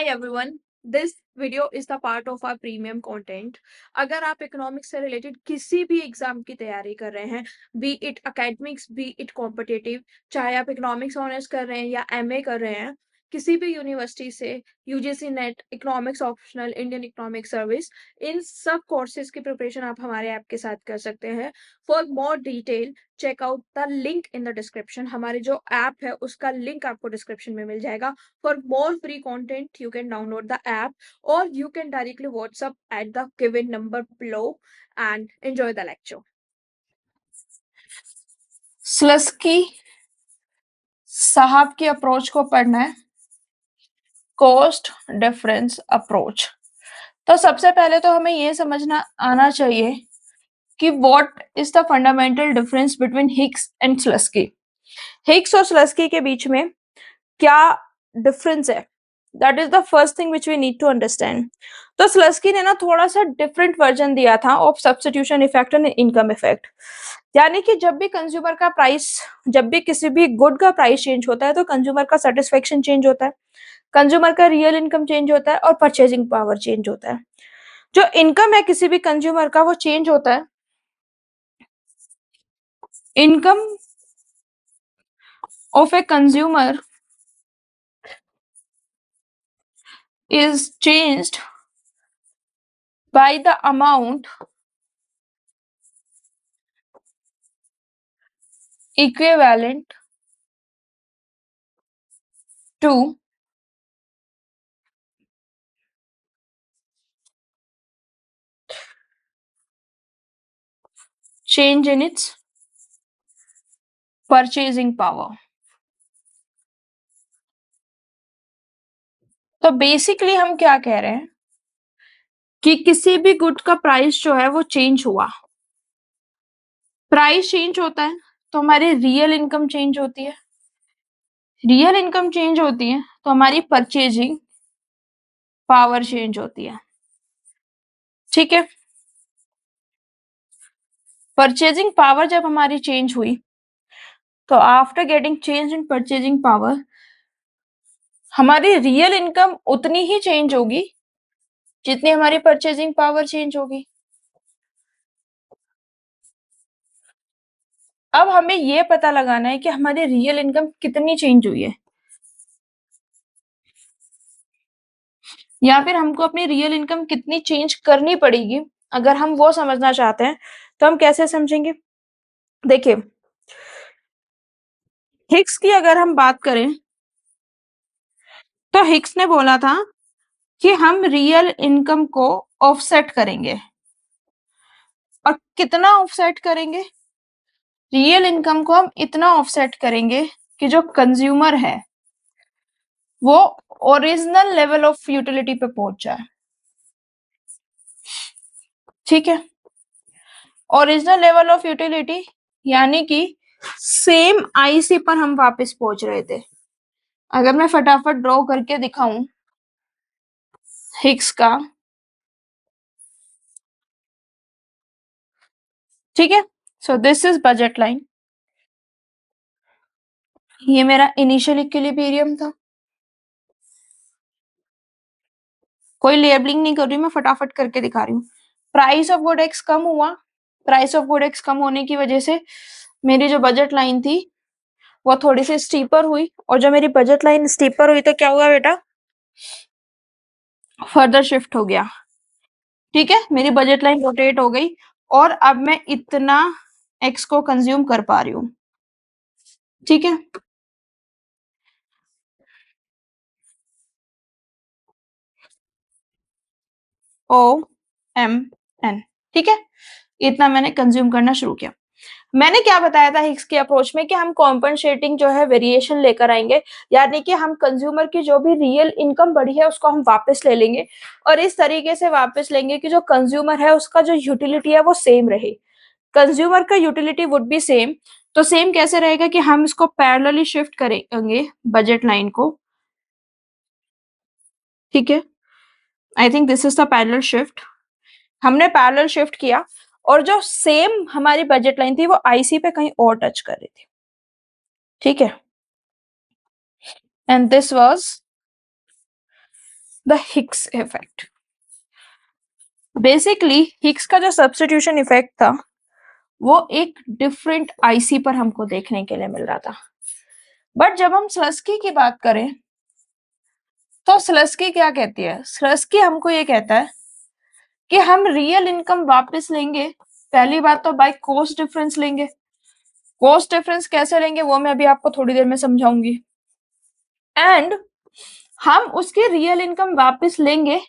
everyone, this video is the part of our premium content. अगर आप economics से related किसी भी एग्जाम की तैयारी कर रहे हैं, B it academics B it competitive, चाहे आप इकोनॉमिक्स ऑनर्स कर रहे हैं या एमए कर रहे हैं, किसी भी यूनिवर्सिटी से, UGC NET, economics optional, Indian economic service, इन सब कोर्सेज की प्रिपरेशन आप हमारे ऐप के साथ कर सकते हैं. For more detail check out the link in the description. हमारे जो ऐप है उसका लिंक आपको डिस्क्रिप्शन में मिल जाएगा. For more free content, you can download the app or you can directly WhatsApp at the given number below and enjoy the lecture. स्लस्की साहब की approach को पढ़ना है, कॉस्ट डिफरेंस अप्रोच. तो सबसे पहले तो हमें ये समझना आना चाहिए कि what is the fundamental difference between Hicks and Slutsky. Hicks और स्लस्की के बीच में क्या डिफरेंस है, that is the first thing which we need to understand. तो स्लस्की ने ना थोड़ा सा डिफरेंट वर्जन दिया था of substitution effect and income effect. यानी कि जब भी कंज्यूमर का प्राइस, जब भी किसी भी गुड का प्राइस चेंज होता है तो कंज्यूमर का सेटिस्फेक्शन चेंज होता है, कंज्यूमर का रियल इनकम चेंज होता है और परचेजिंग पावर चेंज होता है. जो इनकम है किसी भी कंज्यूमर का वो चेंज होता है. Income of a consumer is changed by the amount equivalent to change in its purchasing power. तो बेसिकली हम क्या कह रहे हैं कि किसी भी गुड का प्राइस जो है वो चेंज हुआ, प्राइस चेंज होता है तो हमारी रियल इनकम चेंज होती है, रियल इनकम चेंज होती है तो हमारी परचेजिंग पावर चेंज होती है. ठीक है, परचेजिंग पावर जब हमारी चेंज हुई तो after getting change in purchasing power हमारी रियल इनकम उतनी ही चेंज होगी जितनी हमारी परचेजिंग पावर चेंज होगी. अब हमें ये पता लगाना है कि हमारी रियल इनकम कितनी चेंज हुई है, या फिर हमको अपनी रियल इनकम कितनी चेंज करनी पड़ेगी. अगर हम वो समझना चाहते हैं तो हम कैसे समझेंगे. देखिए, हिक्स की अगर हम बात करें तो हिक्स ने बोला था कि हम रियल इनकम को ऑफसेट करेंगे. और कितना ऑफसेट करेंगे, रियल इनकम को हम इतना ऑफसेट करेंगे कि जो कंज्यूमर है वो ओरिजिनल लेवल ऑफ यूटिलिटी पे पहुंच जाए. ठीक है, ओरिजिनल लेवल ऑफ यूटिलिटी यानी कि सेम आईसी पर हम वापस पहुंच रहे थे. अगर मैं फटाफट ड्रॉ करके दिखाऊं हिक्स का, ठीक है. So this is budget line, ये मेरा इनिशियल इक्विलिब्रियम था. कोई लेबलिंग नहीं कर रही, मैं फटाफट करके दिखा रही हूँ. प्राइस ऑफ गुड एक्स कम हुआ, प्राइस ऑफ गुड एक्स कम होने की वजह से मेरी जो बजट लाइन थी वो थोड़ी सी स्टीपर हुई. और जो मेरी बजट लाइन स्टीपर हुई तो क्या हुआ बेटा, फर्दर शिफ्ट हो गया. ठीक है, मेरी बजट लाइन रोटेट हो गई और अब मैं इतना एक्स को कंज्यूम कर पा रही हूँ. ठीक है, ओ एम एन. ठीक है, इतना मैंने कंज्यूम करना शुरू किया. मैंने क्या बताया था हिक्स की अप्रोच में कि हम कॉम्पनसेटिंग जो है वेरिएशन लेकर आएंगे, यानी कि हम कंज्यूमर की जो भी रियल इनकम बढ़ी है उसको हम वापस ले लेंगे और इस तरीके से वापस लेंगे कि जो कंज्यूमर है उसका जो यूटिलिटी है वो सेम रहे. कंज्यूमर का यूटिलिटी वुड बी सेम. तो सेम कैसे रहेगा कि हम इसको पैरेलली शिफ्ट करेंगे बजट लाइन को. ठीक है, I think this is the parallel shift. हमने पैरेलल शिफ्ट किया और जो सेम हमारी बजट लाइन थी वो आईसी पे कहीं और टच कर रही थी. ठीक है, and this was the Hicks effect. Basically Hicks का जो सब्स्टिट्यूशन इफेक्ट था वो एक डिफरेंट आईसी पर हमको देखने के लिए मिल रहा था। बट जब हम स्लस्की की बात करें तो स्लस्की क्या कहती है? स्लस्की हमको ये कहता है कि हम रियल इनकम वापस लेंगे। पहली बात तो बाय कॉस्ट डिफरेंस लेंगे। कॉस्ट डिफरेंस कैसे लेंगे वो मैं अभी आपको थोड़ी देर में समझाऊंगी। एंड हम उसकी रियल इनकम वापस लेंगे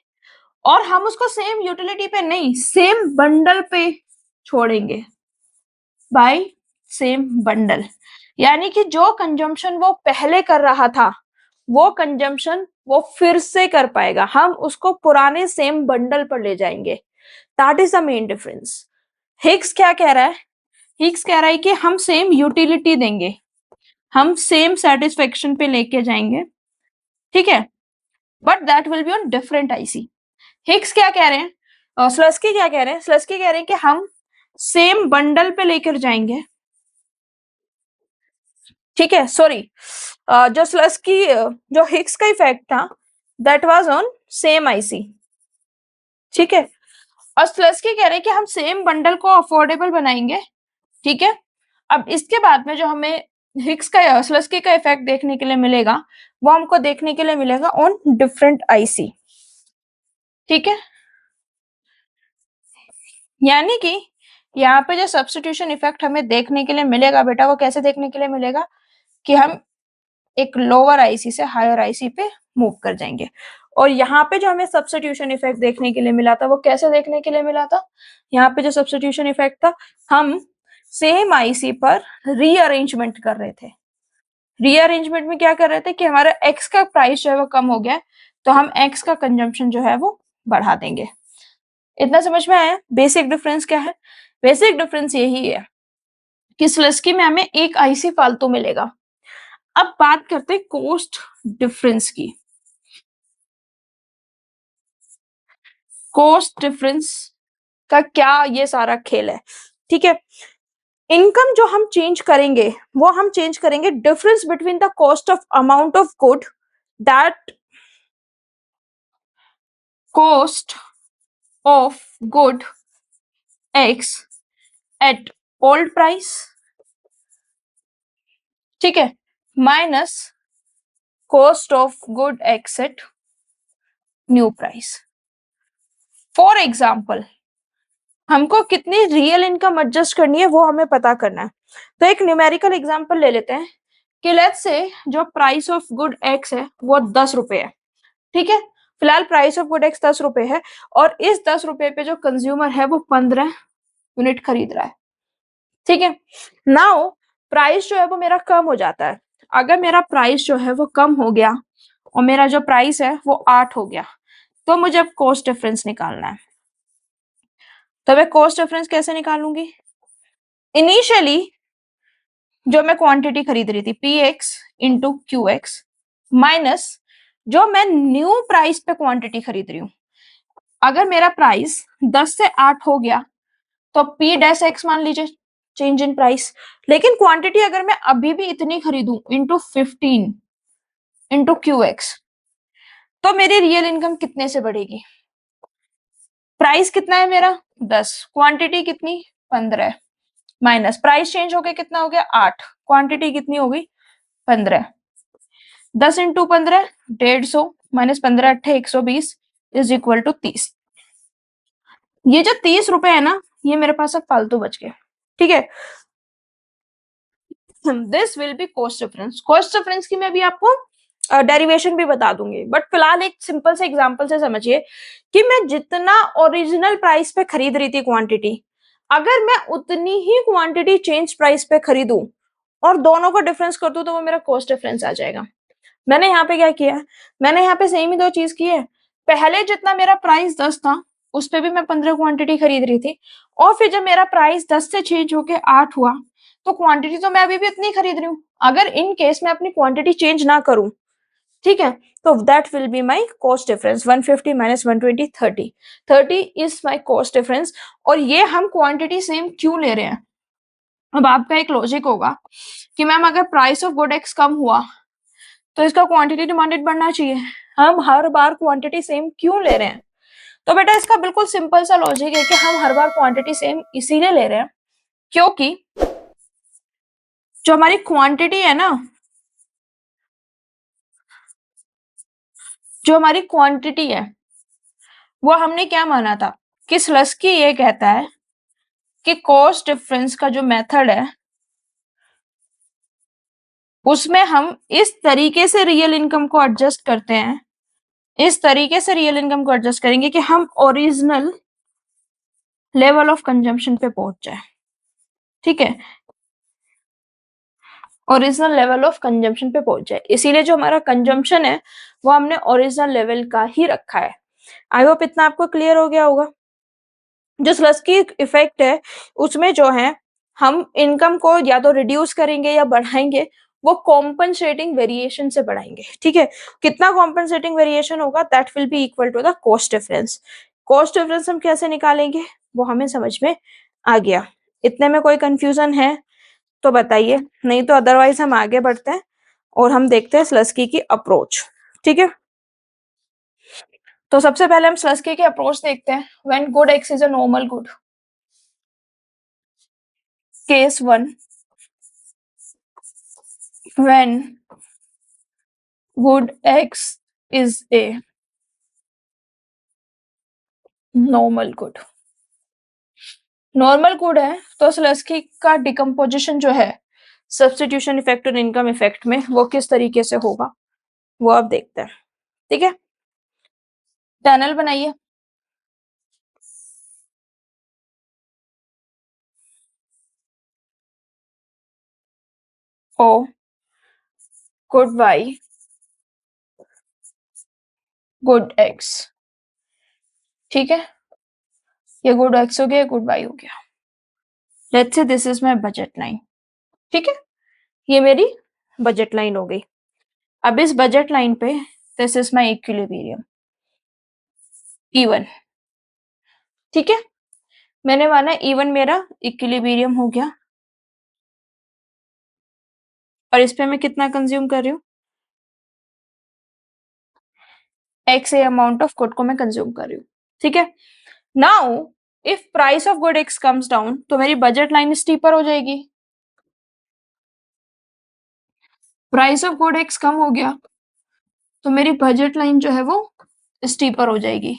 और हम उसको सेम यूटिलिटी पे नहीं, सेम बंडल पे छोड़ेंगे बाय सेम बंडल। यानी कि जो कंजम्पशन वो पहले कर रहा था वो कंजम्पशन वो फिर से कर पाएगा, हम उसको पुराने सेम बंडल पर ले जाएंगे। That is the main difference. Hicks क्या कह रहा है? हिक्स कह रहा है कि हम सेम यूटिलिटी देंगे, हम सेम सेटिस्फेक्शन पे लेके जाएंगे, ठीक है, but that will be on different IC. Hicks क्या कह रहे हैं और स्लस्की क्या कह रहे हैं? स्लस्की कह रहे हैं कि हम सेम बंडल पे लेकर जाएंगे, ठीक है। सॉरी, जो स्लस्की जो हिक्स का इफेक्ट था that was on same IC, ठीक है। और स्लस्की कह रहे हैं कि हम सेम बंडल को अफोर्डेबल बनाएंगे, ठीक है। अब इसके बाद में जो हमें हिक्स का स्लस्की का इफेक्ट देखने के लिए मिलेगा वो हमको देखने के लिए मिलेगा ऑन डिफरेंट आईसी, ठीक है। यानी कि यहाँ पे जो सब्स्टिट्यूशन इफेक्ट हमें देखने के लिए मिलेगा बेटा वो कैसे देखने के लिए मिलेगा कि हम एक लोअर आईसी से हायर आईसी पे मूव कर जाएंगे। और यहाँ पे जो हमें सब्स्टिट्यूशन इफेक्ट देखने के लिए मिला था वो कैसे देखने के लिए मिला था? यहाँ पे जो सब्स्टिट्यूशन इफेक्ट था हम सेम आईसी पर रीअरेंजमेंट कर रहे थे। रीअरेंजमेंट में क्या कर रहे थे कि हमारा एक्स का प्राइस जो है वो कम हो गया तो हम एक्स का कंजम्पशन जो है वो बढ़ा देंगे। इतना समझ में आया? बेसिक डिफरेंस क्या है? बेसिक डिफरेंस यही है कि स्लस्की में हमें एक आईसी फालतू मिलेगा। अब बात करते हैं कॉस्ट डिफरेंस की। कॉस्ट डिफरेंस का क्या ये सारा खेल है, ठीक है। इनकम जो हम चेंज करेंगे वो हम चेंज करेंगे difference between the cost of amount of good that cost of good x at old price, ठीक है, minus cost of good x at new price. For example हमको कितनी रियल इनकम एडजस्ट करनी है वो हमें पता करना है। तो एक न्यूमेरिकल एग्जांपल ले लेते हैं कि लेट्स से जो प्राइस ऑफ गुड एक्स है वो 10 रुपए है, ठीक है। फिलहाल प्राइस ऑफ गुड एक्स 10 रुपए है और इस 10 रुपए पे जो कंज्यूमर है वो 15 यूनिट खरीद रहा है, ठीक है। नाउ प्राइस जो है वो मेरा कम हो जाता है। अगर मेरा प्राइस जो है वो कम हो गया और मेरा जो प्राइस है वो 8 हो गया तो मुझे अब कॉस्ट डिफरेंस निकालना है। तो मैं कॉस्ट डिफरेंस कैसे निकालूंगी? इनिशियली जो मैं क्वांटिटी खरीद रही थी P x into Q x minus जो मैं न्यू प्राइस पे क्वांटिटी खरीद रही हूँ। अगर मेरा प्राइस 10 से 8 हो गया तो पी डैश एक्स मान लीजिए चेंज इन प्राइस। लेकिन क्वांटिटी अगर मैं अभी भी इतनी खरीदूं इंटू 15 इंटू क्यू एक्स तो मेरी रियल इनकम कितने से बढ़ेगी? प्राइस कितना है मेरा 10, क्वांटिटी कितनी 15 माइनस प्राइस चेंज हो गया कितना हो गया 8, क्वांटिटी कितनी हो गई 15। 10 इंटू 15 150 माइनस 15 अट्ठे 120 इज इक्वल टू 30। ये जो 30 रुपए है ना ये मेरे पास अब फालतू बच गए, ठीक है। This will be cost difference. Cost difference की मैं भी आपको डेरिवेशन भी बता दूंगी बट फिलहाल एक सिंपल से एग्जांपल से समझिए कि मैं जितना ओरिजिनल प्राइस पे खरीद रही थी क्वांटिटी अगर मैं उतनी ही क्वांटिटी चेंज प्राइस पे खरीदूं और दोनों को डिफरेंस कर दूं तो वो मेरा कॉस्ट डिफरेंस आ जाएगा। मैंने यहाँ पे क्या किया? मैंने यहाँ पे सेम ही दो चीज की है। पहले जितना मेरा प्राइस 10 था उस पे भी मैं 15 क्वांटिटी खरीद रही थी और फिर जब मेरा प्राइस 10 से चेंज होके 8 हुआ तो क्वांटिटी तो मैं अभी भी इतनी खरीद रही हूँ। अगर इन केस मैं अपनी क्वांटिटी चेंज ना करूं, ठीक है, तो that will be my cost difference 150 minus 120 30। 30 is my cost difference. और ये हम क्वांटिटी सेम क्यों ले रहे हैं? अब आपका एक लॉजिक होगा कि मैम अगर प्राइस ऑफ गुड एक्स कम हुआ तो इसका क्वांटिटी डिमांडेड बढ़ना चाहिए। हम हर बार क्वांटिटी सेम क्यों ले रहे हैं? तो बेटा इसका बिल्कुल सिंपल सा लॉजिक है कि हम हर बार क्वांटिटी सेम इसीलिए ले रहे हैं क्योंकि जो हमारी क्वांटिटी है ना, जो हमारी क्वांटिटी है वो हमने क्या माना था कि स्लस्की ये कहता है कि कॉस्ट डिफरेंस का जो मेथड है उसमें हम इस तरीके से रियल इनकम को एडजस्ट करते हैं, इस तरीके से रियल इनकम को एडजस्ट करेंगे कि हम ओरिजिनल लेवल ऑफ कंजम्पशन पे पहुंच जाए। ठीक है, ओरिजिनल लेवल ऑफ कंजम्पशन पे पहुंच जाए, इसीलिए जो हमारा कंजम्पशन है वो हमने ओरिजिनल लेवल का ही रखा है। आई होप इतना आपको क्लियर हो गया होगा। जो स्लस्की इफेक्ट है उसमें जो है हम इनकम को या तो रिड्यूस करेंगे या बढ़ाएंगे, वो कॉम्पनसेटिंग वेरिएशन से बढ़ाएंगे। ठीक है, कितना कॉम्पनसेटिंग वेरिएशन होगा, that will be equal to the cost difference. Cost difference हम कैसे निकालेंगे वो हमें समझ में आ गया। इतने में कोई कंफ्यूजन है तो बताइए, नहीं तो अदरवाइज हम आगे बढ़ते हैं और हम देखते हैं स्लस्की की अप्रोच। ठीक है, तो सबसे पहले हम स्लस्की की अप्रोच देखते हैं। When good x is a normal good, case one, when good x is a normal good, normal good है तो स्लस्की का डिकम्पोजिशन जो है सब्स्टिट्यूशन इफेक्ट और इनकम इफेक्ट में वो किस तरीके से होगा वो अब देखते हैं। ठीक है, पैनल बनाइए। ओ गुड वाई गुड एक्स, ठीक है, ये गुड एक्स हो गया, गुड वाई हो गया। Let's say this is my budget line. ठीक है, ये मेरी बजट लाइन हो गई। अब इस बजट लाइन पे this is my equilibrium even. ठीक है, मैंने माना इवन मेरा इक्विलिब्रियम हो गया और इस पे मैं कितना कंज्यूम कर रही हूँ, x A amount of good को मैं कंज्यूम कर रही हूँ। ठीक है, now if price of good x comes down तो मेरी बजट लाइन स्टीपर हो जाएगी। प्राइस ऑफ गुड एक्स कम हो गया तो मेरी बजट लाइन जो है वो स्टीपर हो जाएगी।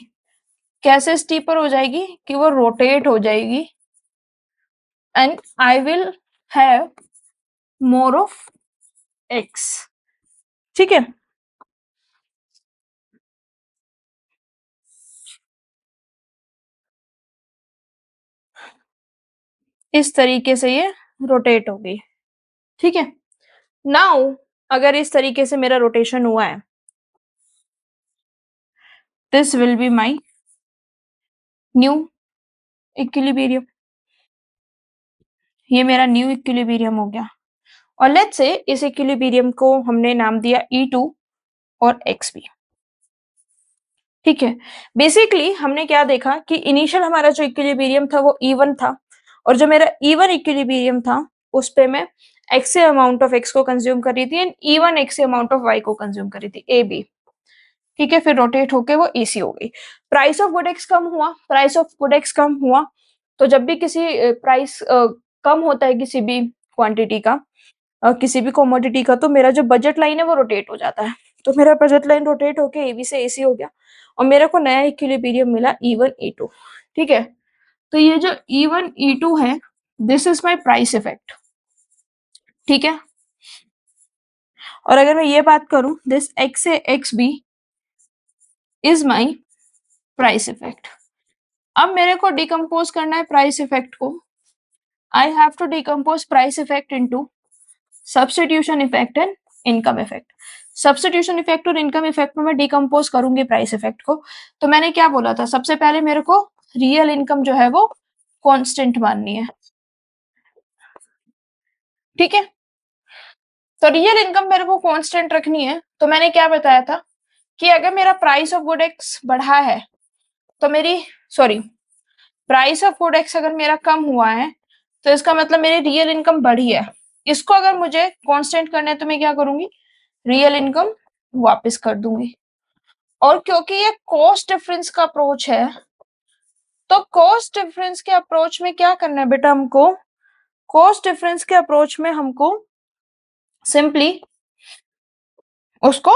कैसे स्टीपर हो जाएगी कि वो रोटेट हो जाएगी and I will have more of X. ठीक है, इस तरीके से ये रोटेट हो गई। ठीक है, नाउ अगर इस तरीके से मेरा रोटेशन हुआ है, this will be my new equilibrium. ये मेरा न्यू इक्विलिब्रियम हो गया और लेट्स से इस इक्विलिब्रियम को हमने नाम दिया E2 और XB। ठीक है, बेसिकली हमने क्या देखा कि इनिशियल हमारा जो इक्विलिब्रियम था वो इवन था और जो मेरा इवन इक्विलिब्रियम था उस पे मैं एक्स अमाउंट ऑफ एक्स को कंज्यूम कर रही थी and even x amount of y को कंज्यूम कर रही थी, ए बी। ठीक है, फिर रोटेट होके वो एसी हो गई। प्राइस ऑफ गुड एक्स कम हुआ, प्राइस ऑफ गुड एक्स कम हुआ तो जब भी किसी प्राइस कम होता है किसी भी क्वांटिटी का, किसी भी कमोडिटी का, तो मेरा जो बजट लाइन है वो रोटेट हो जाता है। तो मेरा बजट लाइन रोटेट होके एबी से एसी हो गया और मेरे को नया इक्विलिब्रियम मिला E1 E2। ठीक है, तो ये जो E1 E2 है this is my price effect. ठीक है, और अगर मैं ये बात करूं दिस एक्स से x b is my price effect. अब मेरे को डिकम्पोज करना है प्राइस इफेक्ट को। I have to decompose price effect into substitution effect and income effect. Substitution effect और इनकम इफेक्ट में मैं डिकम्पोज करूंगी प्राइस इफेक्ट को। तो मैंने क्या बोला था, सबसे पहले मेरे को रियल इनकम जो है वो कांस्टेंट माननी है। ठीक है, तो रियल इनकम मेरे को कांस्टेंट रखनी है। तो मैंने क्या बताया था कि अगर मेरा प्राइस ऑफ गुड एक्स बढ़ा है तो मेरी sorry price of good x अगर मेरा कम हुआ है तो इसका मतलब मेरी रियल इनकम बढ़ी है। इसको अगर मुझे कांस्टेंट करना है तो मैं क्या करूंगी, रियल इनकम वापस कर दूंगी। और क्योंकि ये कॉस्ट डिफरेंस का अप्रोच है, तो कॉस्ट डिफरेंस के अप्रोच में क्या करना है बेटा हमको? कॉस्ट डिफरेंस के अप्रोच में हमको सिंपली उसको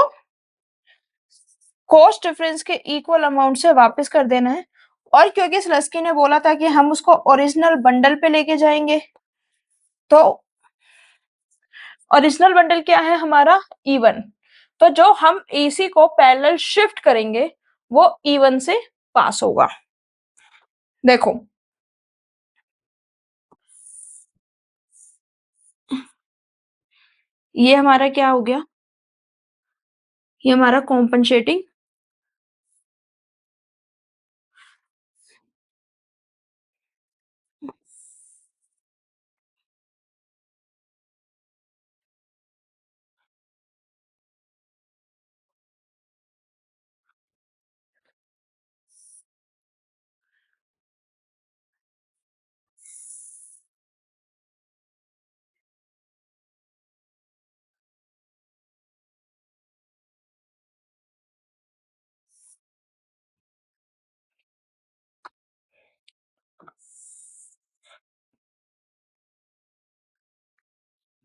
कॉस्ट डिफरेंस के इक्वल अमाउंट से वापस कर देना है। और क्योंकि स्लस्की ने बोला था कि हम उसको ओरिजिनल बंडल पे लेके जाएंगे, तो ओरिजिनल बंडल क्या है हमारा? E1। तो जो हम AC को पैरेलल शिफ्ट करेंगे वो E1 से पास होगा। देखो ये हमारा क्या हो गया? ये हमारा कॉम्पनसेटिंग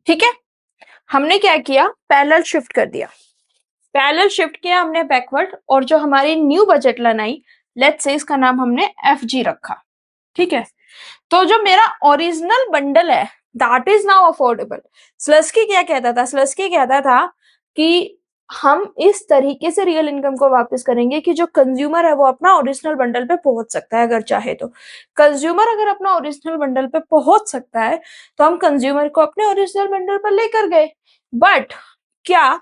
ठीक है। हमने क्या किया? पैरेलल शिफ्ट कर दिया, पैरेलल शिफ्ट किया हमने बैकवर्ड, और जो हमारी new budget line I, let's say इसका नाम हमने FG रखा। ठीक है। तो जो मेरा ओरिजिनल बंडल है दैट इज नाउ अफोर्डेबल। स्लस्की क्या कहता था? स्लस्की कहता था कि हम इस तरीके से रियल इनकम को वापस करेंगे कि जो कंज्यूमर है वो अपना ओरिजिनल बंडल पे पहुंच सकता है अगर चाहे तो। कंज्यूमर अगर अपना ओरिजिनल बंडल पे पहुंच सकता है तो हम कंज्यूमर को अपने ओरिजिनल बंडल पर लेकर गए। बट क्या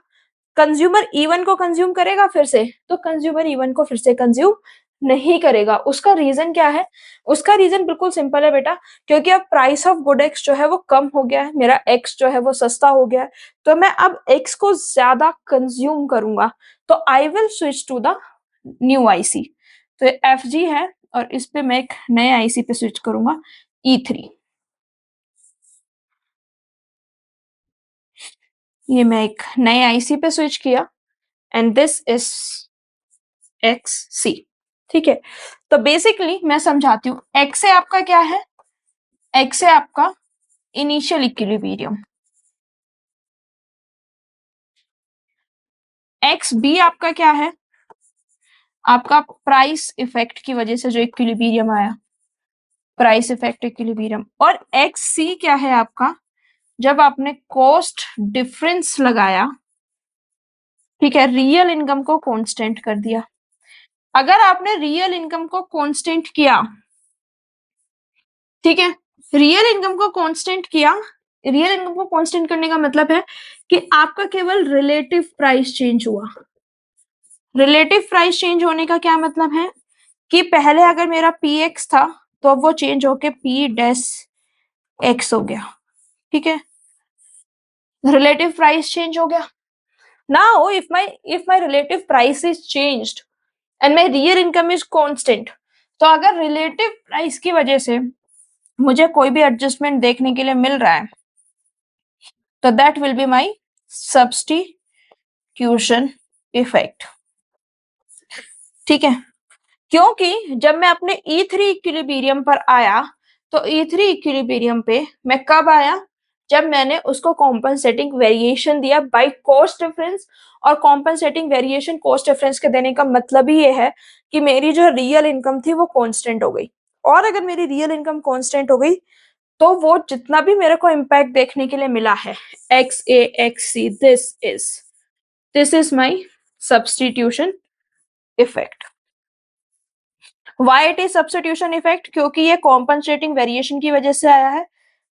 कंज्यूमर E1 को कंज्यूम करेगा फिर से? तो कंज्यूमर E1 को फिर से कंज्यूम नहीं करेगा। उसका रीजन क्या है? उसका रीजन बिल्कुल सिंपल है बेटा, क्योंकि अब प्राइस ऑफ गुड एक्स जो है वो कम हो गया है, मेरा एक्स जो है वो सस्ता हो गया है, तो मैं अब एक्स को ज्यादा कंज्यूम करूंगा, तो I will switch to the new IC. तो FG है और इस पे मैं एक नए आईसी पे स्विच करूंगा E3। ये मैं एक नए आईसी पे स्विच किया एंड दिस इज XC। ठीक है। तो बेसिकली मैं समझाती हूँ, एक्स से आपका क्या है? एक्स से आपका इनिशियल इक्विलिब्रियम, XB आपका क्या है? आपका प्राइस इफेक्ट की वजह से जो इक्विलिब्रियम आया, प्राइस इफेक्ट इक्विलिब्रियम। और XC क्या है आपका? जब आपने कॉस्ट डिफरेंस लगाया, ठीक है, रियल इनकम को कांस्टेंट कर दिया। अगर आपने रियल इनकम को कांस्टेंट किया, ठीक है, रियल इनकम को कांस्टेंट किया, रियल इनकम को कांस्टेंट करने का मतलब है कि आपका केवल रिलेटिव प्राइस चेंज हुआ। रिलेटिव प्राइस चेंज होने का क्या मतलब है कि पहले अगर मेरा PX था तो अब वो चेंज होके P-X हो गया। ठीक है, रिलेटिव प्राइस चेंज हो गया। Now if my relative price is changed and my real income is constant, तो अगर रिलेटिव प्राइस की वजह से मुझे कोई भी एडजस्टमेंट देखने के लिए मिल रहा है, तो that will be my substitution effect. ठीक है, क्योंकि जब मैं अपने E3 इक्विलिब्रियम पर आया, तो E3 इक्विलिब्रियम पे मैं कब आया? जब मैंने उसको कॉम्पनसेटिंग वेरिएशन दिया बाय कॉस्ट डिफरेंस। और कॉम्पनसेटिंग वेरिएशन कॉस्ट डिफरेंस के देने का मतलब ही ये है कि मेरी जो रियल इनकम थी वो कांस्टेंट हो गई। और अगर मेरी रियल इनकम कांस्टेंट हो गई तो वो जितना भी मेरे को इम्पैक्ट देखने के लिए मिला है, XA XC, this is my substitution effect. Why it is substitution effect? क्योंकि ये कॉम्पनसेटिंग वेरिएशन की वजह से आया है,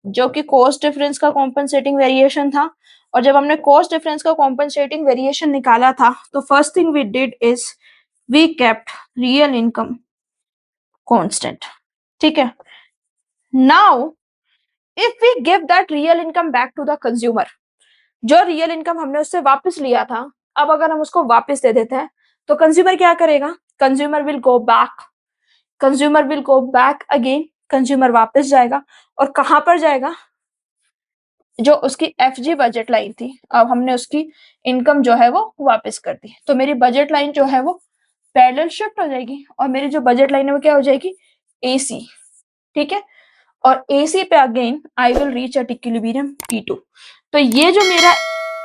जो कि कॉस्ट डिफरेंस का कॉम्पनसेटिंग वेरिएशन था। और जब हमने कॉस्ट डिफरेंस का कॉम्पनसेटिंग वेरिएशन निकाला था, तो first thing we did is we kept real income constant. ठीक है, now if we give that real income back to the consumer, जो रियल इनकम हमने उससे वापस लिया था, अब अगर हम उसको वापस दे देते हैं तो कंज्यूमर क्या करेगा? Consumer will go back, consumer will go back again, consumer वापस जाएगा। और कहां पर जाएगा? जो उसकी FG बजट लाइन थी, अब हमने उसकी इनकम जो है वो वापस कर दी, तो मेरी बजट लाइन जो है वो पैरेलल शिफ्ट हो जाएगी और मेरी जो बजट लाइन है वो क्या हो जाएगी, AC, ठीक है। और AC पे again I will reach at equilibrium E2। तो ये जो मेरा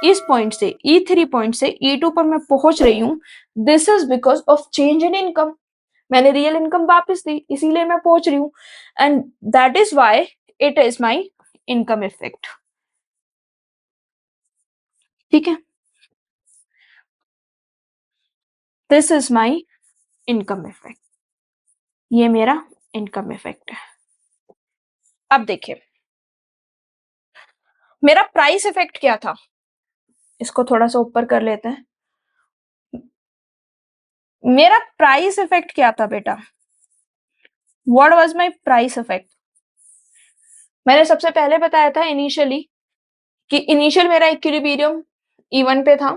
इस पॉइंट से E3 पॉइंट से E2 पर मैं पहुंच रही हूँ, this is because of change in income. मैंने रियल इनकम वापस दी, इसीलिए मैं पहुंच रही हूँ, and that is why it is my income effect, ठीक है। This is my income effect, ये मेरा इनकम इफेक्ट है। अब देखिए मेरा प्राइस इफेक्ट क्या था, इसको थोड़ा सा ऊपर कर लेते हैं। मेरा प्राइस इफेक्ट क्या था बेटा, what was my price effect. मैंने सबसे पहले बताया था इनिशियली कि इनिशियल मेरा इक्विलिब्रियम E1 पे था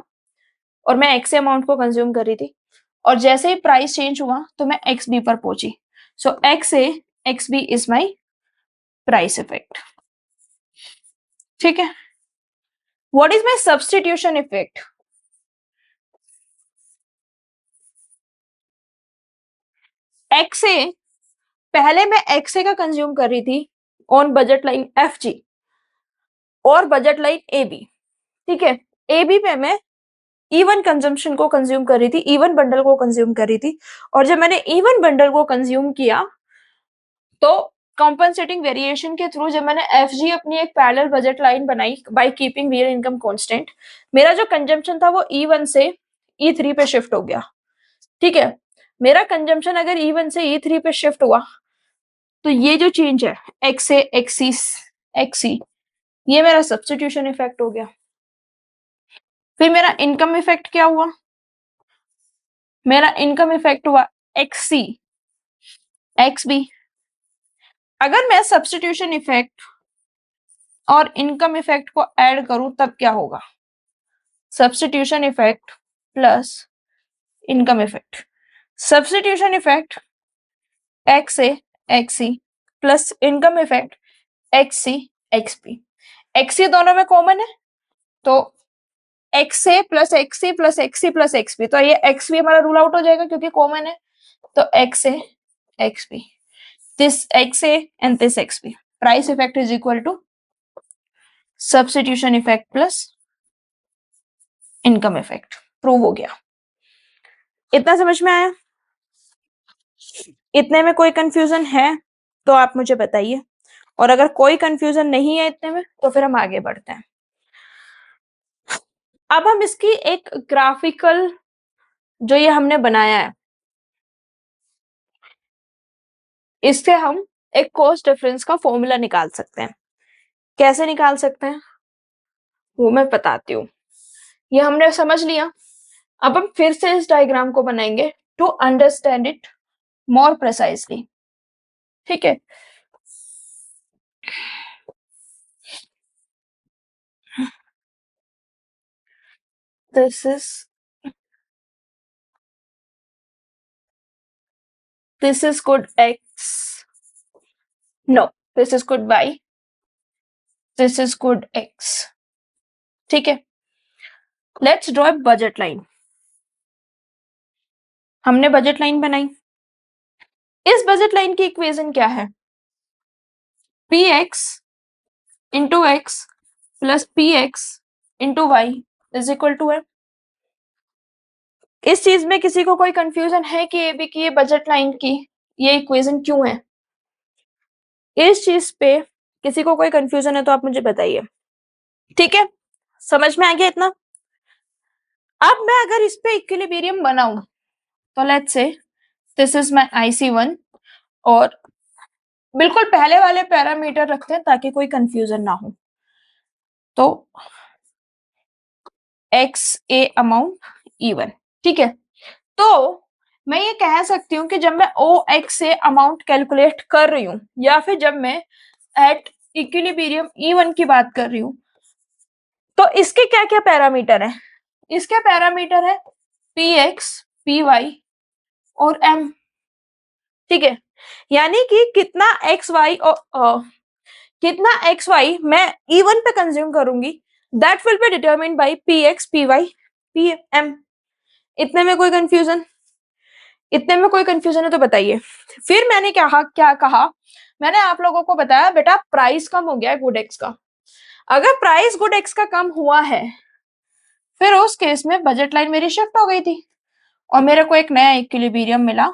और मैं एक्स अमाउंट को कंज्यूम कर रही थी, और जैसे ही प्राइस चेंज हुआ तो मैं एक्स बी पर पहुंची। So x a x b is my price effect, ठीक है। What is my substitution effect, x a, पहले मैं एक्स ए का कंज्यूम कर रही थी on budget line f g और बजट लाइन ए बी, ठीक है। ए बी पे मैं E1 कंजम्पशन को कंज्यूम कर रही थी, E1 बंडल को कंज्यूम कर रही थी, और जब मैंने E1 बंडल को कंज्यूम किया तो कॉम्पनसेटिंग वेरिएशन के थ्रू जब मैंने FG अपनी एक पैरेलल बजट लाइन बनाई by keeping real income constant, मेरा जो कंजम्पशन था वो E1 से E3 पे शिफ्ट हो गया, ठीक है। मेरा कंजम्पशन अगर E1 से E3 पे शिफ्ट हुआ तो ये जो चेंज है XA XC ये मेरा सब्स्टिट्यूशन इफेक्ट हो गया। फिर मेरा इनकम इफेक्ट क्या हुआ, मेरा इनकम इफेक्ट हुआ XC XB। अगर मैं सब्स्टिट्यूशन इफेक्ट और इनकम इफेक्ट को ऐड करूं तब क्या होगा, substitution effect plus income effect. Substitution effect XA XC plus income effect XC XB। XC दोनों में कॉमन है तो XA plus XC plus XC plus XB, तो ये XB हमारा रूल आउट हो जाएगा क्योंकि कॉमन है, तो XA XB, this XA and this XB, price effect is equal to substitution effect plus income effect. Prove हो गया, इतना समझ में आया। इतने में कोई कंफ्यूजन है तो आप मुझे बताइए, और अगर कोई कंफ्यूजन नहीं है इतने में तो फिर हम आगे बढ़ते हैं। अब हम इसकी एक ग्राफिकल जो ये हमने बनाया है इससे हम एक कॉस्ट डिफरेंस का फॉर्मूला निकाल सकते हैं। कैसे निकाल सकते हैं वो मैं बताती हूँ। ये हमने समझ लिया, अब हम फिर से इस डायग्राम को बनाएंगे to understand it more precisely, ठीक है। this is this is code X, no this is code Y, this is code X, ठीक है। Let's draw a budget line. हमने बजट लाइन बनाई, इस बजट लाइन की इक्वेशन क्या है, px into x plus px into y is equal to है। इस चीज में किसी को कोई कंफ्यूजन है कि ए बी की ये बजट लाइन की ये इक्वेशन क्यों है, इस चीज पे किसी को कोई कंफ्यूजन है तो आप मुझे बताइए, ठीक है। समझ में आ गया इतना। अब मैं अगर इस पे इक्विलिब्रियम बनाऊं तो let's say this is my IC1, और बिल्कुल पहले वाले पैरामीटर रखते हैं ताकि कोई कंफ्यूजन ना हो। तो XA अमाउंट E1, ठीक है। तो मैं ये कह सकती हूँ कि जब मैं OXA अमाउंट कैलकुलेट कर रही हूँ या फिर जब मैं एट इक्विलिब्रियम E1 की बात कर रही हूँ तो इसके क्या क्या पैरामीटर है, इसके पैरामीटर है PX PY और M, ठीक है। यानी कि कितना XY और कितना XY मैं E1 पे कंज्यूम करूंगी that will be determined by PX PY PM। इतने में कोई कंफ्यूजन, इतने में कोई कंफ्यूजन है तो बताइए। फिर मैंने क्या कहा, मैंने आप लोगों को बताया बेटा प्राइस कम हो गया है गुड एक्स का। अगर प्राइस गुड एक्स का कम हुआ है फिर उस केस में बजट लाइन मेरी शिफ्ट हो गई थी और मेरे को एक नया इक्विलिब्रियम मिला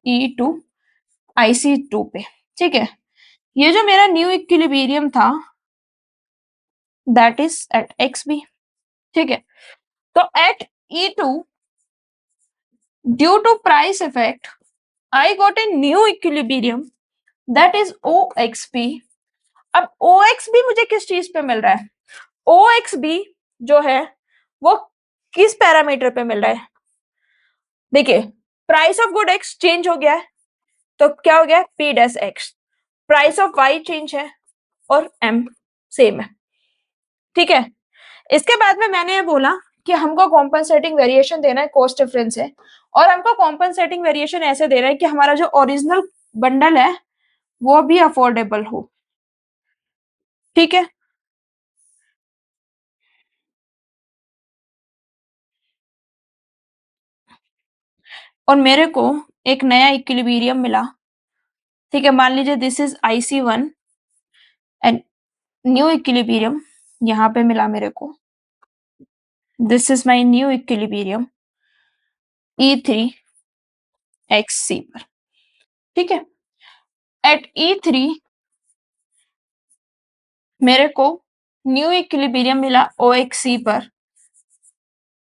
E2 IC2 पे। ठीक है, ये जो मेरा न्यू इक्विलिब्रियम था that is at x b. ठीक है, तो at E2 due to price effect I got a new equilibrium that is OXB। अब OXB मुझे किस चीज पे मिल रहा है? OXB जो है वो किस पैरामीटर पे मिल रहा है? देखिए price of good x change हो गया है तो क्या हो गया? P dash x. Price of Y change है और M सेम है। ठीक है, इसके बाद में मैंने ये बोला कि हमको कॉम्पनसेटिंग वेरिएशन देना है, कॉस्ट डिफरेंस है, और हमको कॉम्पनसेटिंग वेरिएशन ऐसे दे रहा है कि हमारा जो ओरिजिनल बंडल है वो भी अफोर्डेबल हो। ठीक है, और मेरे को एक नया इक्विलिब्रियम मिला। ठीक है, मान लीजिए this is IC1 and new equilibrium यहाँ पे मिला मेरे को। This is my new equilibrium E3 XC पर। ठीक है, एट E3 मेरे को न्यू इक्विलिब्रियम मिला OXC पर,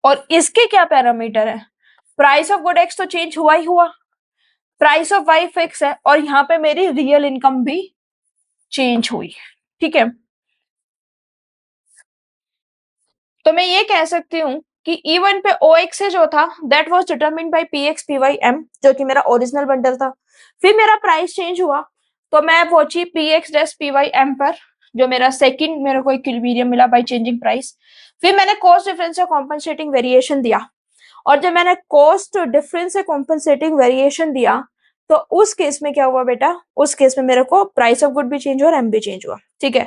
और इसके क्या पैरामीटर है? प्राइस ऑफ गुड एक्स तो चेंज हुआ ही हुआ, प्राइस ऑफ वाई फिक्स है, और यहाँ पे मेरी रियल इनकम भी चेंज हुई। ठीक है, तो मैं ये कह सकती हूँ कि E1 पे OXA जो था that was determined bye PX PY M, जो कि मेरा ओरिजिनल बंडल था। फिर मेरा प्राइस चेंज हुआ तो मैं पहुंची PX डैश PY M पर, जो मेरा सेकंड मेरे को इक्विलिब्रियम मिला बाय चेंजिंग प्राइस। फिर मैंने कॉस्ट डिफरेंस से कॉम्पनसेटिंग वेरिएशन दिया, और जब मैंने कॉस्ट डिफरेंस से कॉम्पनसेटिंग वेरिएशन दिया तो उस केस में क्या हुआ बेटा? उस केस में मेरे को प्राइस ऑफ गुड भी चेंज हुआ और एम भी चेंज हुआ। ठीक है,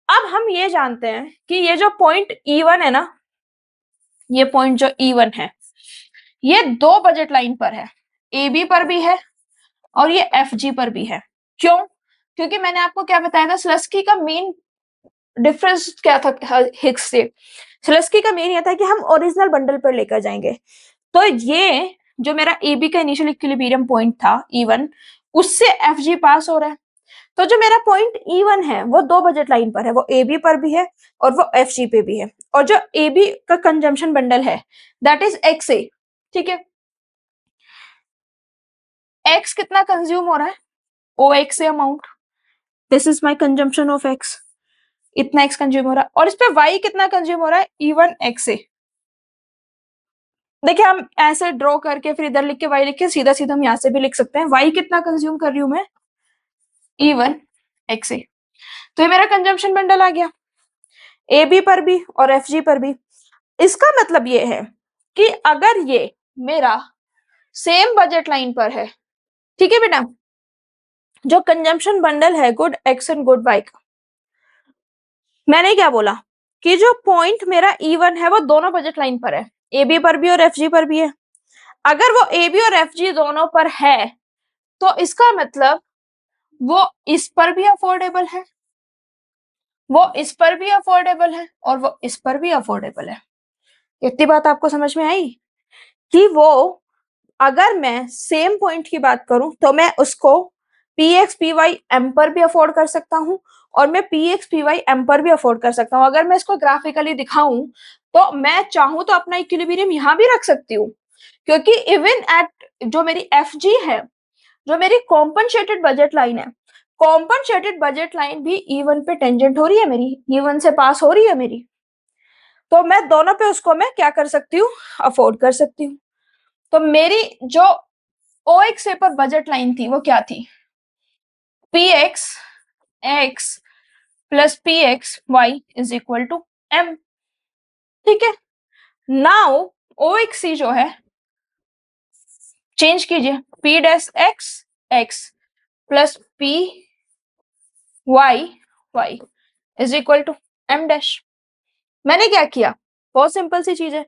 अब हम ये जानते हैं कि ये जो पॉइंट E1 है ना, ये पॉइंट जो E1 है ये दो बजट लाइन पर है, AB पर भी है और ये FG पर भी है। क्यों? क्योंकि मैंने आपको क्या बताया था, स्लस्की का मेन डिफरेंस क्या था हिग्स से? स्लस्की का मेन ये था कि हम ओरिजिनल बंडल पर लेकर जाएंगे। तो ये जो मेरा AB का इनिशियल इक्विलिब्रियम पॉइंट था E1, उससे FG पास हो रहा है। तो जो मेरा पॉइंट E1 है वो दो बजट लाइन पर है, वो AB पर भी है और वो FG पे भी है, और जो AB का कंजम्पशन बंडल है दैट इज XA। ठीक है, X कितना कंज्यूम हो रहा है? OXA amount, this is my consumption of X, इतना X कंज्यूम हो रहा है, और इस पे Y कितना कंज्यूम हो रहा है? E1 XA। देखिए हम ऐसे ड्रॉ करके फिर इधर लिख के Y लिख के सीधा सीधा हम यहाँ से भी लिख सकते हैं, Y कितना कंज्यूम कर रही हूं मैं? E1 XA। तो ये मेरा कंजम्पशन बंडल आ गया AB पर भी और FG पर भी। इसका मतलब ये है कि अगर ये मेरा सेम बजट लाइन पर है, ठीक है बेटा, जो कंजम्पशन बंडल है good x and good y का, मैंने क्या बोला कि जो पॉइंट मेरा E1 है वो दोनों बजट लाइन पर है, AB पर भी और FG पर भी है। अगर वो AB और FG दोनों पर है तो इसका मतलब वो इस पर भी अफोर्डेबल है, वो इस पर भी अफोर्डेबल है, और वो इस पर भी अफोर्डेबल है। इतनी बात आपको समझ में आई कि वो अगर मैं सेम पॉइंट की बात करूं तो मैं उसको PX PY M पर भी अफोर्ड कर सकता हूं, और मैं PX PY M पर भी अफोर्ड कर सकता हूं। अगर मैं इसको ग्राफिकली दिखाऊं तो मैं चाहूं तो अपना इक्विलिब्रियम यहां भी रख सकती हूँ, क्योंकि इवन एट जो मेरी FG है, जो मेरी कॉम्पनसेटेड बजट लाइन है, कॉम्पनसेटेड बजट लाइन भी E1 पे टेंजेंट हो रही है मेरी, E1 से पास हो रही है मेरी, तो मैं दोनों पे उसको मैं क्या कर सकती हूँ? अफोर्ड कर सकती हूँ। तो मेरी जो OXA पर बजट लाइन थी वो क्या थी? PX X plus PX Y is equal to M। ठीक है, नाउ OXC जो है चेंज कीजिए, P dash X X plus P Y is equal to M dash. मैंने क्या किया? बहुत सिंपल सी चीज है,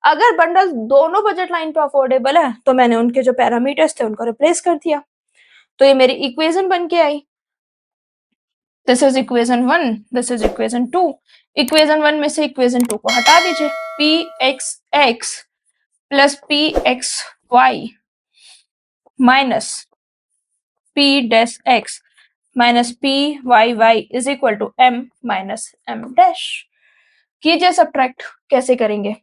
अगर बंडल दोनों बजट लाइन पे अफोर्डेबल है तो मैंने उनके जो पैरामीटर्स थे उनको रिप्लेस कर दिया, तो ये मेरी इक्वेशन बन के आई। This is equation 1, this is equation 2। Equation 1 में से इक्वेशन 2 को हटा दीजिए, P x x plus P X Y minus P dash X minus P Y Y is equal to M minus M dash. कीजिए subtract, कैसे करेंगे?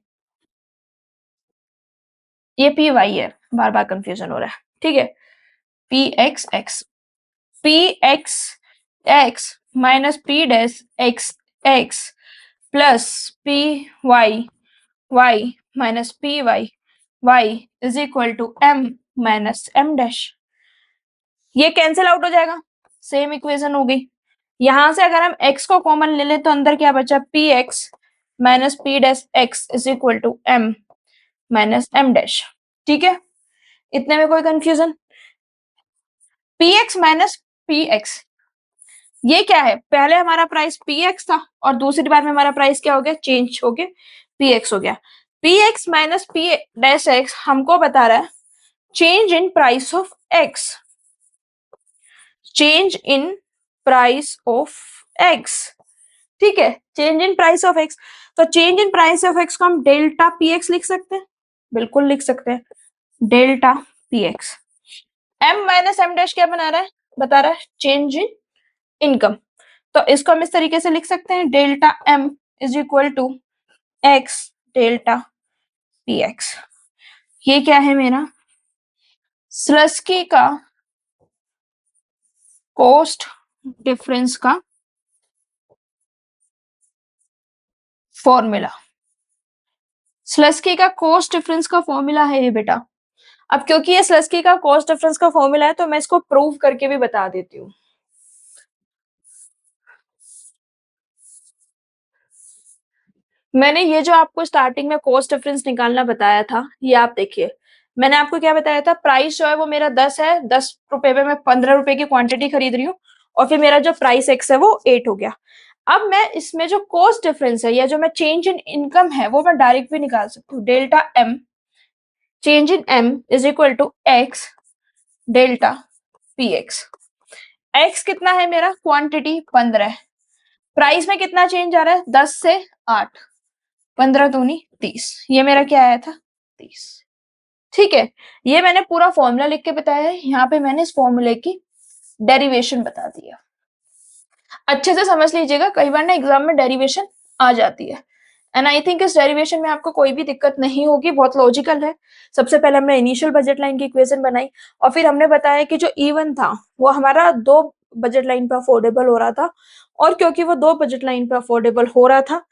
ये P Y है, बार बार कंफ्यूजन हो रहा है, ठीक है। P x x, p x x minus P dash x x plus p Y y minus P Y Y is equal to M minus M dash. ये कैंसिल आउट हो जाएगा, same equation हो गई। यहां से अगर हम x को कॉमन ले लें तो अंदर क्या बचा, p x minus P dash x is equal to M minus M dash. ठीक है, इतने में कोई confusion? P x minus p x, ये क्या है? पहले हमारा प्राइस पी एक्स था और दूसरी बार में हमारा प्राइस क्या हो गया, चेंज हो गया, पी एक्स हो गया। P x minus P dash X हमको बता रहा है change in price of X, change in price of X. ठीक है, change in price of X, तो change in price of x को हम डेल्टा पी एक्स लिख सकते हैं, बिल्कुल लिख सकते हैं, delta p x. M minus M dash क्या बना रहा है, बता रहा है चेंज इन इनकम, तो इसको हम इस तरीके से लिख सकते हैं, delta m is equal to x delta p x. ये क्या है मेरा, स्लस्की का कॉस्ट डिफरेंस का फॉर्मूला, स्लस्की का कॉस्ट डिफरेंस का फॉर्मूला है ये बेटा। अब क्योंकि ये स्लस्की का कॉस्ट डिफरेंस का फॉर्मूला है तो मैं इसको प्रूव करके भी बता देती हूँ। मैंने ये जो आपको स्टार्टिंग में कॉस्ट डिफरेंस निकालना बताया था, ये आप देखिए, मैंने आपको क्या बताया था, प्राइस जो है वो मेरा 10 है, 10 रुपए में मैं 15 रुपए की क्वांटिटी खरीद रही हूँ और फिर मेरा जो प्राइस एक्स है वो 8 हो गया। अब मैं इसमें जो कॉस्ट डिफरेंस है या जो मैं चेंज इन इनकम है वो मैं डायरेक्ट भी निकाल सकती हूँ, delta m change in m is equal to x delta p x. X कितना है मेरा, क्वांटिटी 15, प्राइस में कितना चेंज आ रहा है, 10 से 8, 15 दूनी 30, ये मेरा क्या आया था 30। ठीक है, ये मैंने पूरा फॉर्मूला लिख के बताया है, यहाँ पे मैंने इस फॉर्मूले की डेरिवेशन बता दिया। अच्छे से समझ लीजिएगा, कई बार ना एग्जाम में डेरिवेशन आ जाती है एंड आई थिंक इस डेरिवेशन में आपको कोई भी दिक्कत नहीं होगी, बहुत लॉजिकल है। सबसे पहले हमने इनिशियल बजट लाइन की इक्वेशन बनाई और फिर हमने बताया कि जो E1 था वो हमारा 2 बजट लाइन पे अफोर्डेबल हो रहा था, और क्योंकि वो 2 बजट लाइन पे अफोर्डेबल हो रहा था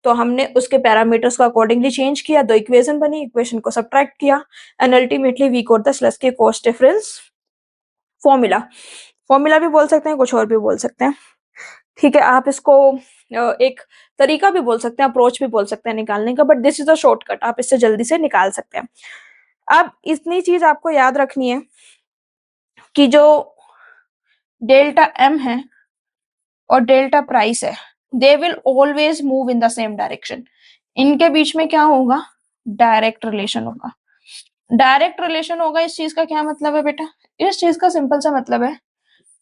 तो हमने उसके पैरामीटर्स को अकॉर्डिंगली चेंज किया, 2 इक्वेशन बनी, इक्वेशन को सब्ट्रैक्ट किया and ultimately we got the Slutsky cost difference formula. Formula भी बोल सकते हैं, कुछ और भी बोल सकते हैं। ठीक है, आप इसको एक तरीका भी बोल सकते हैं, अप्रोच भी बोल सकते हैं निकालने का, but this is a shortcut, आप इससे जल्दी से निकाल सकते हैं। अब इतनी चीज आपको याद रखनी है कि जो डेल्टा एम है और डेल्टा प्राइस है, they will always move in the same direction. इनके बीच में क्या होगा, डायरेक्ट रिलेशन होगा। डायरेक्ट रिलेशन होगा, इस चीज का क्या मतलब है बेटा, इस चीज का सिंपल सा मतलब है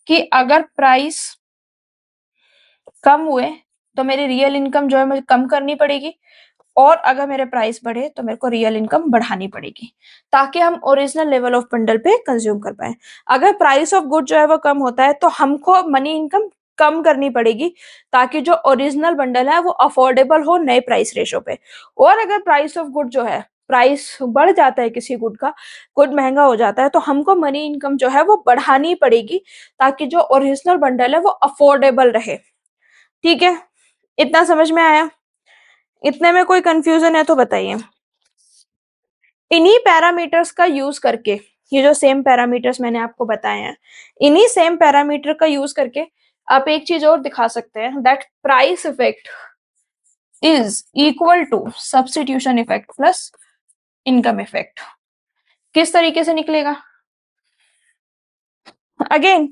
कि अगर प्राइस कम हुए तो मेरी रियल इनकम जो है मुझे कम करनी पड़ेगी, और अगर मेरे प्राइस बढ़े तो मेरे को रियल इनकम बढ़ानी पड़ेगी ताकि हम ओरिजिनल लेवल ऑफ बंडल पे कंज्यूम कर पाए। अगर प्राइस ऑफ गुड जो है वो कम होता है तो हमको मनी इनकम कम करनी पड़ेगी ताकि जो ओरिजिनल बंडल है वो अफोर्डेबल हो नए प्राइस रेशो पे। और अगर प्राइस ऑफ गुड जो है, प्राइस बढ़ जाता है किसी गुड का, गुड महंगा हो जाता है, तो हमको मनी इनकम जो है वो बढ़ानी पड़ेगी ताकि जो ओरिजिनल बंडल है वो अफोर्डेबल रहे। ठीक है, इतना समझ में आया? इतने में कोई कंफ्यूजन है तो बताइए। इन्हीं पैरामीटर्स का यूज करके, ये जो सेम पैरामीटर्स मैंने आपको बताए हैं, इन्हीं सेम पैरामीटर का यूज करके आप एक चीज और दिखा सकते हैं, that price effect is equal to substitution effect plus income effect. किस तरीके से निकलेगा? अगेन,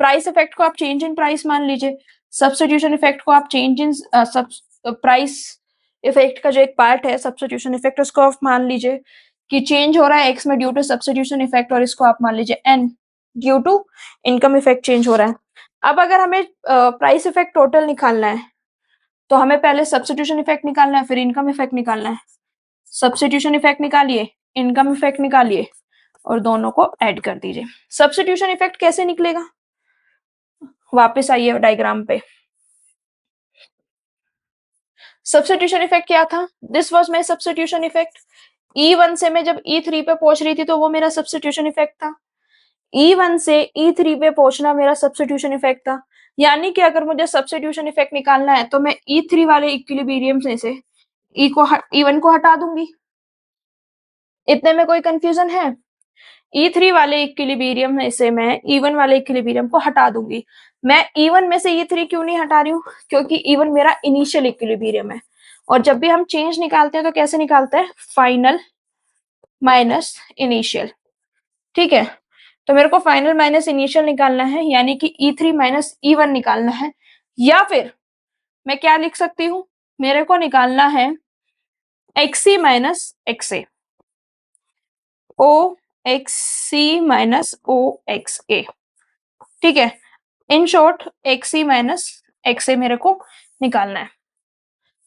प्राइस इफेक्ट को आप चेंज इन प्राइस मान लीजिए, सब्स्टिट्यूशन इफेक्ट को आप चेंज इन प्राइस इफेक्ट का जो एक पार्ट है सब्स्टिट्यूशन इफेक्ट, उसको आप मान लीजिए कि चेंज हो रहा है एक्स में ड्यू टू सब्स्टिट्यूशन इफेक्ट, और इसको आप मान लीजिए n due to income effect change हो रहा है। अब अगर हमें प्राइस इफेक्ट टोटल निकालना है तो हमें पहले सब्स्टिट्यूशन इफेक्ट निकालना है, फिर इनकम इफेक्ट निकालना है। सब्स्टिट्यूशन इफेक्ट निकालिए, इनकम इफेक्ट निकालिए और दोनों को ऐड कर दीजिए। सब्स्टिट्यूशन इफेक्ट कैसे निकलेगा, वापस आइए डायग्राम पे। सब्स्टिट्यूशन इफेक्ट क्या था, this was my substitution effect. E1 से मैं जब E3 पे पहुंच रही थी तो वो मेरा सब्स्टिट्यूशन इफेक्ट था। E1 से E3 पे पहुंचना मेरा सब्स्टिट्यूशन इफेक्ट था। यानी कि अगर मुझे सब्स्टिट्यूशन इफेक्ट निकालना है तो मैं E3 वाले इक्विलिब्रियम में से E1 को हटा दूंगी। इतने में कोई कंफ्यूजन है? E3 वाले इक्विलिब्रियम में से मैं E1 वाले इक्विलिब्रियम को हटा दूंगी। मैं E1 में से E3 क्यों नहीं हटा रही हूँ, क्योंकि E1 मेरा इनिशियल इक्विलिब्रियम है, और जब भी हम चेंज निकालते हैं तो कैसे निकालते हैं, फाइनल माइनस इनिशियल। ठीक है, तो मेरे को फाइनल माइनस इनिशियल निकालना है, यानी कि E3 माइनस E1 निकालना है, या फिर मैं क्या लिख सकती हूँ, मेरे को निकालना है XC minus XA, OXC minus OXA। ठीक है, in short XC minus XA मेरे को निकालना है।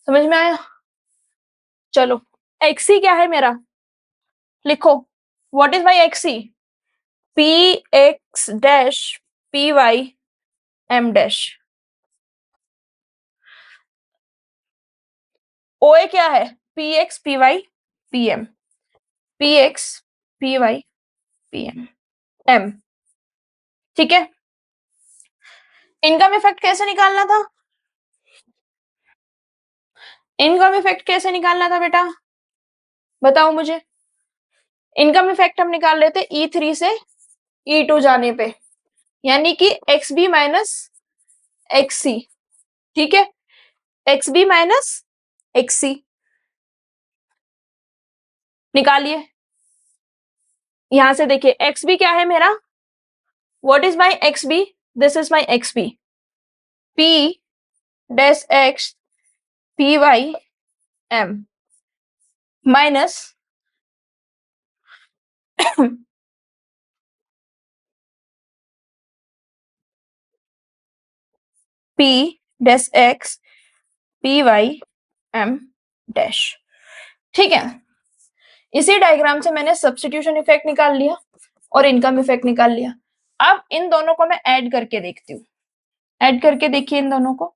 समझ में आया? चलो, XC क्या है मेरा, लिखो, what is my XC, PX dash PY M dash. OA क्या है, PX PY PM, PX PY PM M। ठीक है, इनकम इफेक्ट कैसे निकालना था, इनकम इफेक्ट कैसे निकालना था बेटा, बताओ मुझे। इनकम इफेक्ट हम निकाल लेते E3 से E2 जाने पे, यानी कि XB माइनस XC। ठीक है, XB माइनस XC निकालिए। यहां से देखिए XB क्या है मेरा, what is my XB, this is my XB, P dash X PY M minus P dash X PY M dash. ठीक है, इसी डायग्राम से मैंने सब्स्टिट्यूशन इफेक्ट निकाल लिया और इनकम इफेक्ट निकाल लिया। अब इन दोनों को मैं ऐड करके देखती हूँ, ऐड करके देखिए इन दोनों को,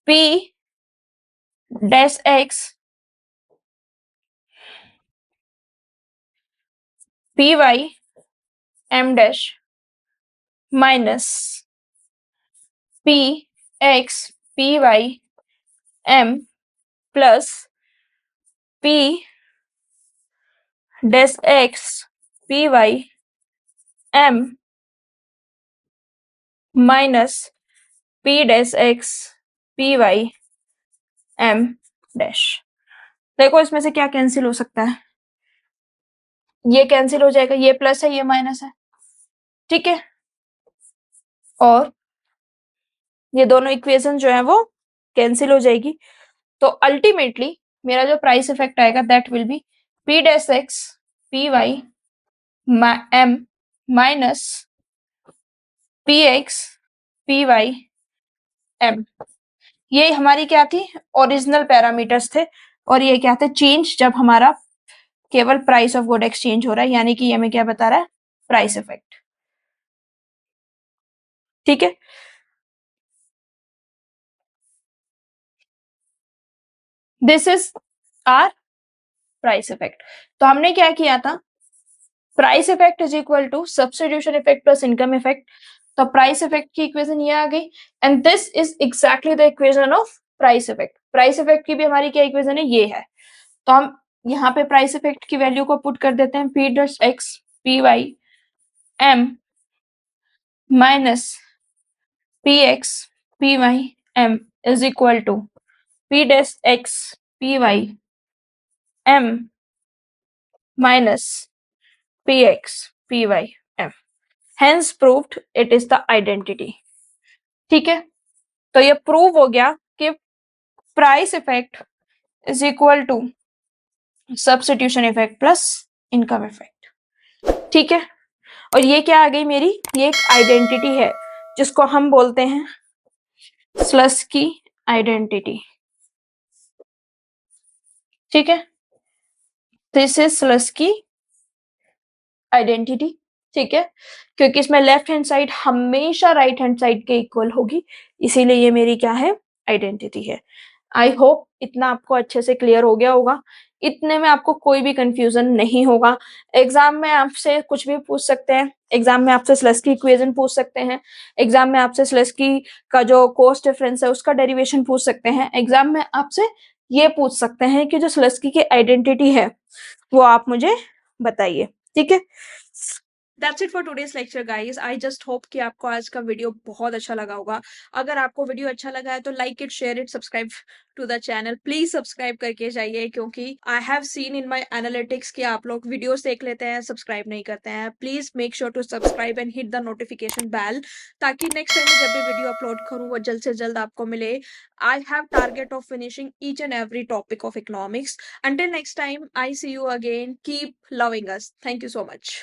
P dash X PY M dash minus PX PY M plus P dash X PY M minus P dash X PY M dash. देखो इसमें से क्या कैंसिल हो सकता है, ये कैंसिल हो जाएगा, ये प्लस है ये माइनस है। ठीक है, और ये दोनों इक्वेशन जो है वो कैंसिल हो जाएगी, तो अल्टीमेटली मेरा जो प्राइस इफेक्ट आएगा that will B P dash X PY M minus PX PY M। ये हमारी क्या थी, ओरिजिनल पैरामीटर्स थे, और ये क्या थे, चेंज जब हमारा केवल प्राइस ऑफ गुड एक्सचेंज हो रहा है, यानी कि ये हमें क्या बता रहा है, प्राइस इफेक्ट। ठीक है, this is our price effect. तो हमने क्या किया था, price effect is equal to substitution effect plus income effect. तो प्राइस इफेक्ट की इक्वेशन ये आ गई, and this is exactly the equation of price effect. Price effect की भी हमारी क्या इक्वेशन है, ये है। तो हम यहाँ पे प्राइस इफेक्ट की वैल्यू को पुट कर देते हैं, P dash X PY M minus PX PY M is equal to P dash X PY M minus PX PY M। Hence proved it is the identity। ठीक है, तो ये prove हो गया कि price effect is equal to substitution effect plus income effect. ठीक है, और ये क्या आ गई मेरी, ये एक आइडेंटिटी है जिसको हम बोलते हैं स्लस्की आइडेंटिटी। ठीक है, दिस इज स्लस्की आइडेंटिटी। ठीक है, क्योंकि इसमें लेफ्ट हैंड साइड हमेशा राइट हैंड साइड के इक्वल होगी, इसीलिए ये मेरी क्या है, आइडेंटिटी है। आई होप इतना आपको अच्छे से क्लियर हो गया होगा, इतने में आपको कोई भी कंफ्यूजन नहीं होगा। एग्जाम में आपसे कुछ भी पूछ सकते हैं, एग्जाम में आपसे स्लस्की इक्वेशन पूछ सकते हैं, एग्जाम में आपसे स्लस्की का जो कोस्ट डिफरेंस है उसका डेरिवेशन पूछ सकते हैं, एग्जाम में आपसे ये पूछ सकते हैं कि जो स्लस्की की आइडेंटिटी है वो आप मुझे बताइए। ठीक है, that's it for today's lecture guys. I just hope कि आपको आज का वीडियो बहुत अच्छा लगा होगा। अगर आपको वीडियो अच्छा लगा है तो like it, share it, subscribe to the channel. Please subscribe करके जाइए, क्योंकि I have seen in my analytics कि आप लोग वीडियोस देख लेते हैं, सब्सक्राइब नहीं करते हैं। Please make sure to subscribe and hit the notification bell, ताकि नेक्स्ट टाइम जब भी वीडियो अपलोड करूँ वो जल्द से जल्द आपको मिले। I have target of finishing each and every topic of economics. Until next time, I see you again. Keep loving us. Thank you so much.